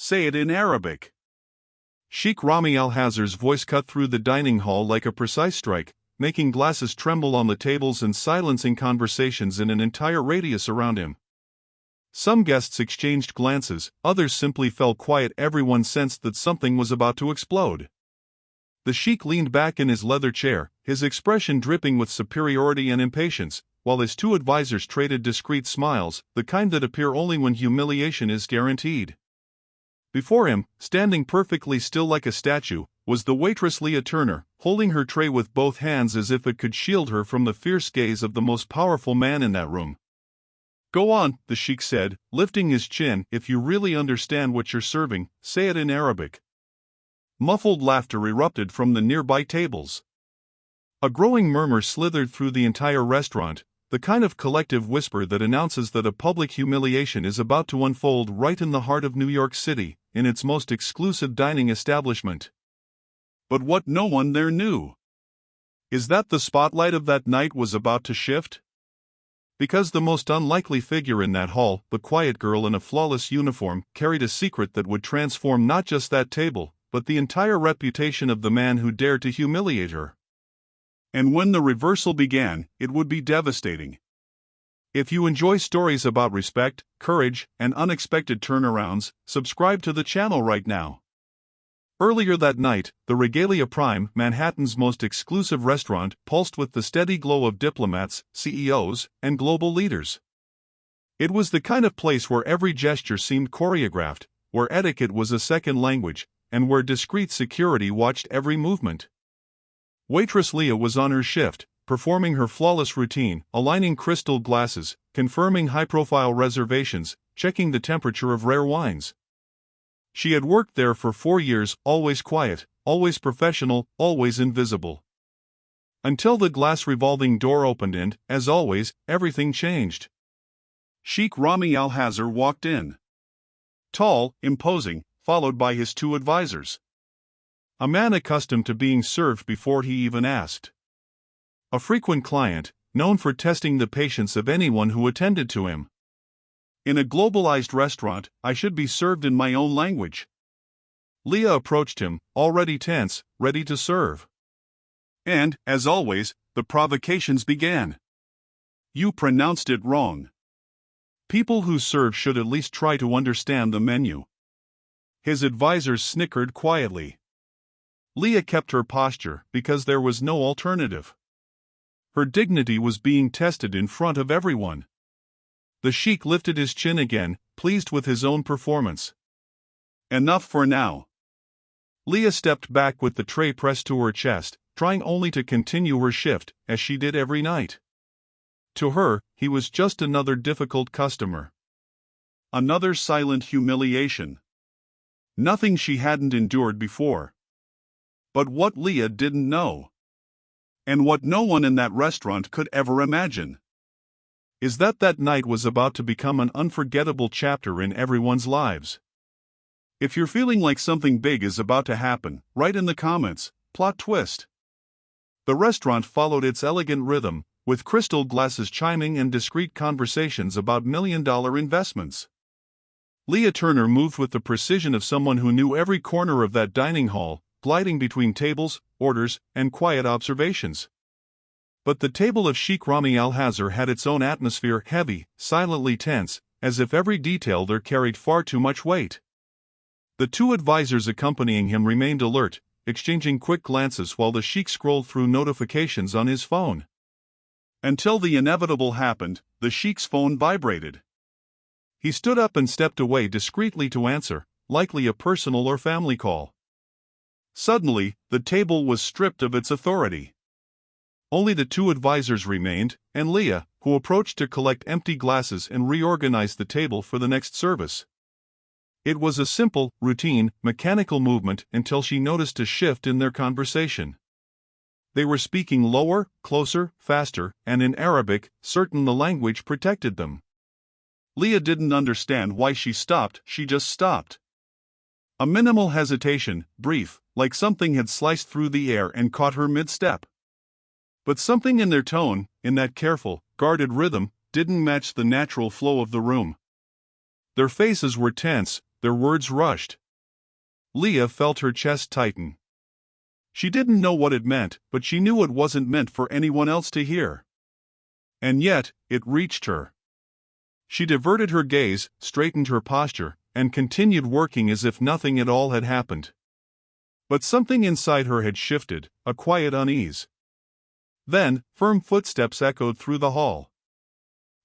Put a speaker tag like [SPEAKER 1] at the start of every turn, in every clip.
[SPEAKER 1] say it in Arabic. Sheikh Rami Al-Hazar's voice cut through the dining hall like a precise strike, making glasses tremble on the tables and silencing conversations in an entire radius around him. Some guests exchanged glances, others simply fell quiet. Everyone sensed that something was about to explode. The Sheikh leaned back in his leather chair, his expression dripping with superiority and impatience, while his two advisors traded discreet smiles, the kind that appear only when humiliation is guaranteed. Before him, standing perfectly still like a statue, was the waitress Leah Turner, holding her tray with both hands as if it could shield her from the fierce gaze of the most powerful man in that room. "Go on," the Sheikh said, lifting his chin. "If you really understand what you're serving, say it in Arabic." Muffled laughter erupted from the nearby tables. A growing murmur slithered through the entire restaurant, the kind of collective whisper that announces that a public humiliation is about to unfold right in the heart of New York City, in its most exclusive dining establishment. But what no one there knew is that the spotlight of that night was about to shift. Because the most unlikely figure in that hall, the quiet girl in a flawless uniform, carried a secret that would transform not just that table, but the entire reputation of the man who dared to humiliate her. And when the reversal began, it would be devastating. If you enjoy stories about respect, courage, and unexpected turnarounds, subscribe to the channel right now. Earlier that night, the Regalia Prime, Manhattan's most exclusive restaurant, pulsed with the steady glow of diplomats, CEOs, and global leaders. It was the kind of place where every gesture seemed choreographed, where etiquette was a second language, and where discreet security watched every movement. Waitress Leah was on her shift, performing her flawless routine, aligning crystal glasses, confirming high-profile reservations, checking the temperature of rare wines. She had worked there for 4 years, always quiet, always professional, always invisible. Until the glass revolving door opened and, as always, everything changed. Sheikh Rami Al-Hazar walked in. Tall, imposing, followed by his two advisors. A man accustomed to being served before he even asked. A frequent client, known for testing the patience of anyone who attended to him. In a globalized restaurant, I should be served in my own language. Leah approached him, already tense, ready to serve. And, as always, the provocations began. "You pronounced it wrong. People who serve should at least try to understand the menu." His advisors snickered quietly. Leah kept her posture because there was no alternative. Her dignity was being tested in front of everyone. The Sheikh lifted his chin again, pleased with his own performance. "Enough for now." Leah stepped back with the tray pressed to her chest, trying only to continue her shift, as she did every night. To her, he was just another difficult customer. Another silent humiliation. Nothing she hadn't endured before. But what Leah didn't know, and what no one in that restaurant could ever imagine, is that that night was about to become an unforgettable chapter in everyone's lives. If you're feeling like something big is about to happen, write in the comments, "Plot twist." The restaurant followed its elegant rhythm, with crystal glasses chiming and discreet conversations about million-dollar investments. Leah Turner moved with the precision of someone who knew every corner of that dining hall, gliding between tables, orders, and quiet observations. But the table of Sheikh Rami Al-Hazar had its own atmosphere, heavy, silently tense, as if every detail there carried far too much weight. The two advisors accompanying him remained alert, exchanging quick glances while the Sheikh scrolled through notifications on his phone. Until the inevitable happened, the Sheikh's phone vibrated. He stood up and stepped away discreetly to answer, likely a personal or family call. Suddenly, the table was stripped of its authority. Only the two advisors remained, and Leah, who approached to collect empty glasses and reorganize the table for the next service. It was a simple, routine, mechanical movement until she noticed a shift in their conversation. They were speaking lower, closer, faster, and in Arabic, certain the language protected them. Leah didn't understand why she stopped, she just stopped. A minimal hesitation, brief, like something had sliced through the air and caught her mid-step. But something in their tone, in that careful, guarded rhythm, didn't match the natural flow of the room. Their faces were tense, their words rushed. Leah felt her chest tighten. She didn't know what it meant, but she knew it wasn't meant for anyone else to hear. And yet, it reached her. She diverted her gaze, straightened her posture, and continued working as if nothing at all had happened. But something inside her had shifted, a quiet unease. Then, firm footsteps echoed through the hall.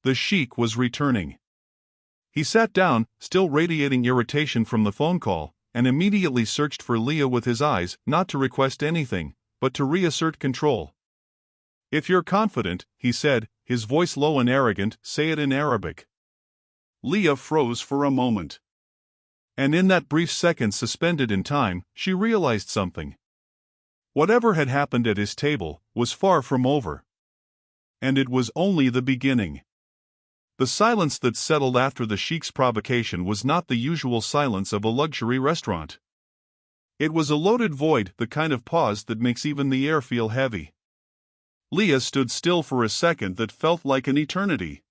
[SPEAKER 1] The Sheikh was returning. He sat down, still radiating irritation from the phone call, and immediately searched for Leah with his eyes, not to request anything, but to reassert control. "If you're confident," he said, his voice low and arrogant, "say it in Arabic." Leah froze for a moment. And in that brief second suspended in time, she realized something. Whatever had happened at his table was far from over. And it was only the beginning. The silence that settled after the Sheikh's provocation was not the usual silence of a luxury restaurant. It was a loaded void, the kind of pause that makes even the air feel heavy. Leah stood still for a second that felt like an eternity.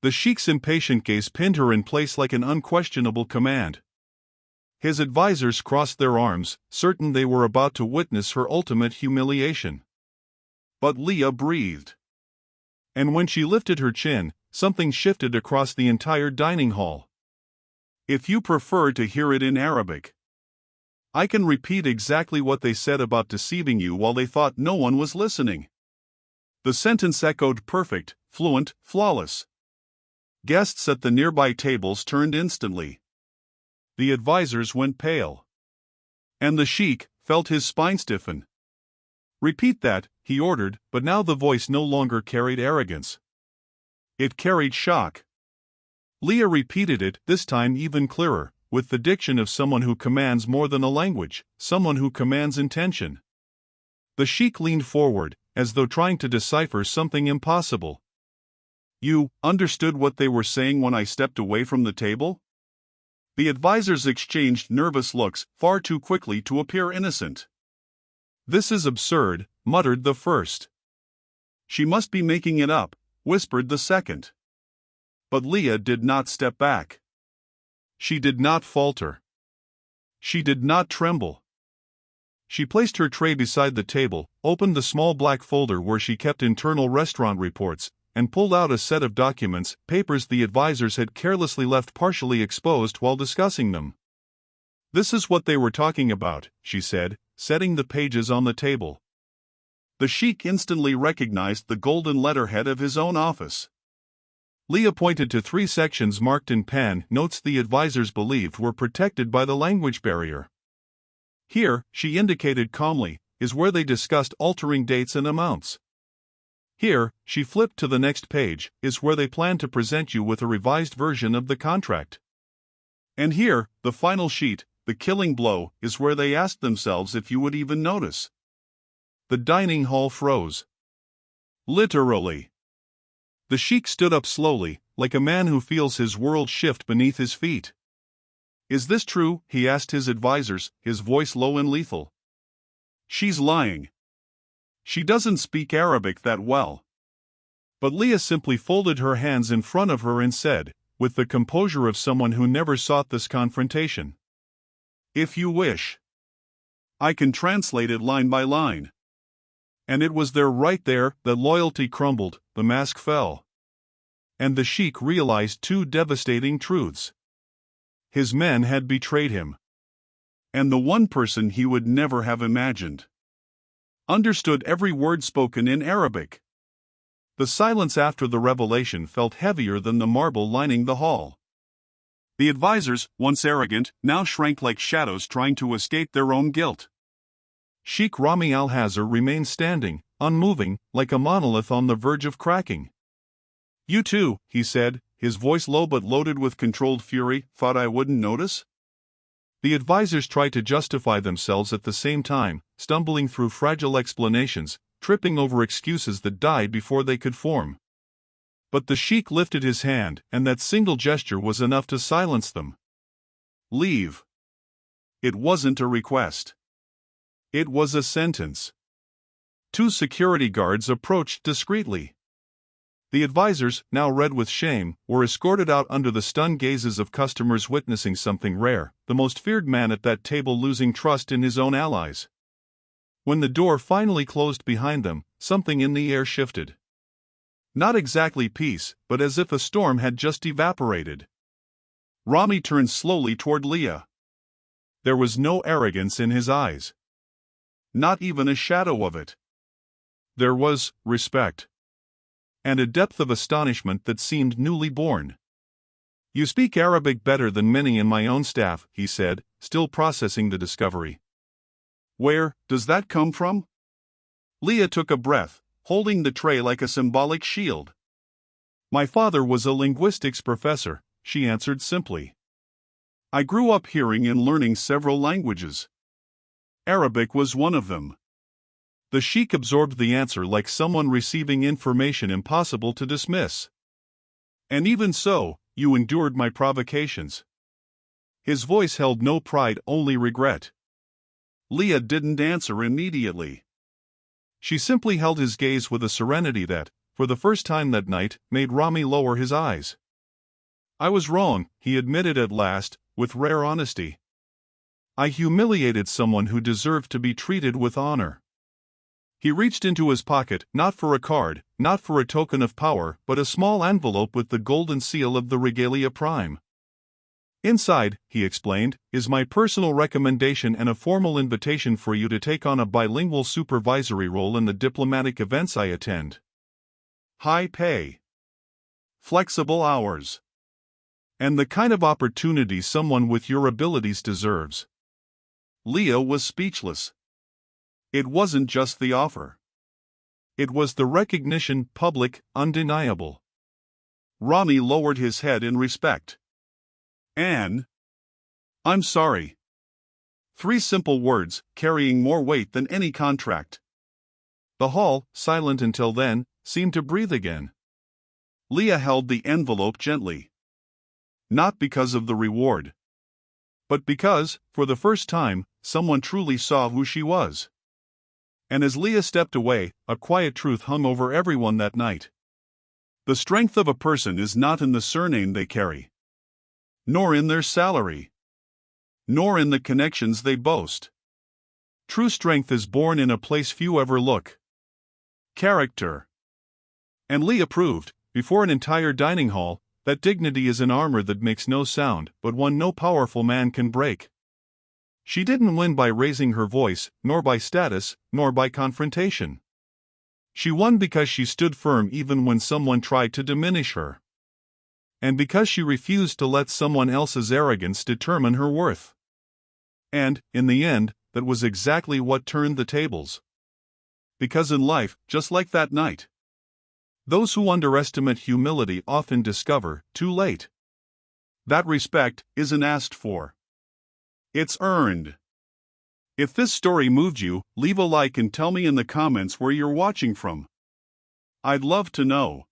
[SPEAKER 1] The Sheikh's impatient gaze pinned her in place like an unquestionable command. His advisors crossed their arms, certain they were about to witness her ultimate humiliation. But Leah breathed. And when she lifted her chin, something shifted across the entire dining hall. "If you prefer to hear it in Arabic, I can repeat exactly what they said about deceiving you while they thought no one was listening." The sentence echoed perfect, fluent, flawless. Guests at the nearby tables turned instantly. The advisors went pale. And the Sheikh felt his spine stiffen. "Repeat that," he ordered, but now the voice no longer carried arrogance. It carried shock. Leah repeated it, this time even clearer, with the diction of someone who commands more than a language, someone who commands intention. The Sheikh leaned forward, as though trying to decipher something impossible. "You understood what they were saying when I stepped away from the table?" The advisors exchanged nervous looks, far too quickly to appear innocent. "This is absurd," muttered the first. "She must be making it up," whispered the second. But Leah did not step back. She did not falter. She did not tremble. She placed her tray beside the table, opened the small black folder where she kept internal restaurant reports, and pulled out a set of documents, papers the advisors had carelessly left partially exposed while discussing them. "This is what they were talking about," she said, setting the pages on the table. The Sheikh instantly recognized the golden letterhead of his own office. Leah pointed to 3 sections marked in pen, notes the advisors believed were protected by the language barrier. "Here," she indicated calmly, "is where they discussed altering dates and amounts. Here," she flipped to the next page, "is where they plan to present you with a revised version of the contract. And here, the final sheet, the killing blow, is where they asked themselves if you would even notice." The dining hall froze. Literally. The Sheikh stood up slowly, like a man who feels his world shift beneath his feet. "Is this true?" he asked his advisors, his voice low and lethal. "She's lying. She doesn't speak Arabic that well." But Leah simply folded her hands in front of her and said, with the composure of someone who never sought this confrontation, "If you wish, I can translate it line by line." And it was there, right there, that loyalty crumbled, the mask fell. And the Sheikh realized 2 devastating truths. His men had betrayed him. And the one person he would never have imagined understood every word spoken in Arabic. The silence after the revelation felt heavier than the marble lining the hall. The advisors, once arrogant, now shrank like shadows trying to escape their own guilt. Sheikh Rami al-Hazar remained standing, unmoving, like a monolith on the verge of cracking. "You too," he said, his voice low but loaded with controlled fury, "thought I wouldn't notice?" The advisors tried to justify themselves at the same time, stumbling through fragile explanations, tripping over excuses that died before they could form. But the Sheikh lifted his hand, and that single gesture was enough to silence them. "Leave." It wasn't a request. It was a sentence. 2 security guards approached discreetly. The advisors, now red with shame, were escorted out under the stunned gazes of customers witnessing something rare, the most feared man at that table losing trust in his own allies. When the door finally closed behind them, something in the air shifted. Not exactly peace, but as if a storm had just evaporated. Rami turned slowly toward Leah. There was no arrogance in his eyes. Not even a shadow of it. There was respect. And a depth of astonishment that seemed newly born. "You speak Arabic better than many in my own staff," he said, still processing the discovery. "Where does that come from?" Leah took a breath, holding the tray like a symbolic shield. "My father was a linguistics professor," she answered simply. "I grew up hearing and learning several languages. Arabic was one of them." The Sheikh absorbed the answer like someone receiving information impossible to dismiss. "And even so, you endured my provocations." His voice held no pride, only regret. Leah didn't answer immediately. She simply held his gaze with a serenity that, for the first time that night, made Rami lower his eyes. "I was wrong," he admitted at last, with rare honesty. "I humiliated someone who deserved to be treated with honor." He reached into his pocket, not for a card, not for a token of power, but a small envelope with the golden seal of the Regalia Prime. "Inside," he explained, "is my personal recommendation and a formal invitation for you to take on a bilingual supervisory role in the diplomatic events I attend. High pay. Flexible hours. And the kind of opportunity someone with your abilities deserves." Leah was speechless. It wasn't just the offer. It was the recognition, public, undeniable. Rami lowered his head in respect. "Anne? I'm sorry." 3 simple words, carrying more weight than any contract. The hall, silent until then, seemed to breathe again. Leah held the envelope gently. Not because of the reward. But because, for the first time, someone truly saw who she was. And as Leah stepped away, a quiet truth hung over everyone that night. The strength of a person is not in the surname they carry. Nor in their salary. Nor in the connections they boast. True strength is born in a place few ever look. Character. And Leah proved, before an entire dining hall, that dignity is an armor that makes no sound, but one no powerful man can break. She didn't win by raising her voice, nor by status, nor by confrontation. She won because she stood firm even when someone tried to diminish her. And because she refused to let someone else's arrogance determine her worth. And, in the end, that was exactly what turned the tables. Because in life, just like that night, those who underestimate humility often discover, too late, that respect isn't asked for. It's earned. If this story moved you, leave a like and tell me in the comments where you're watching from. I'd love to know.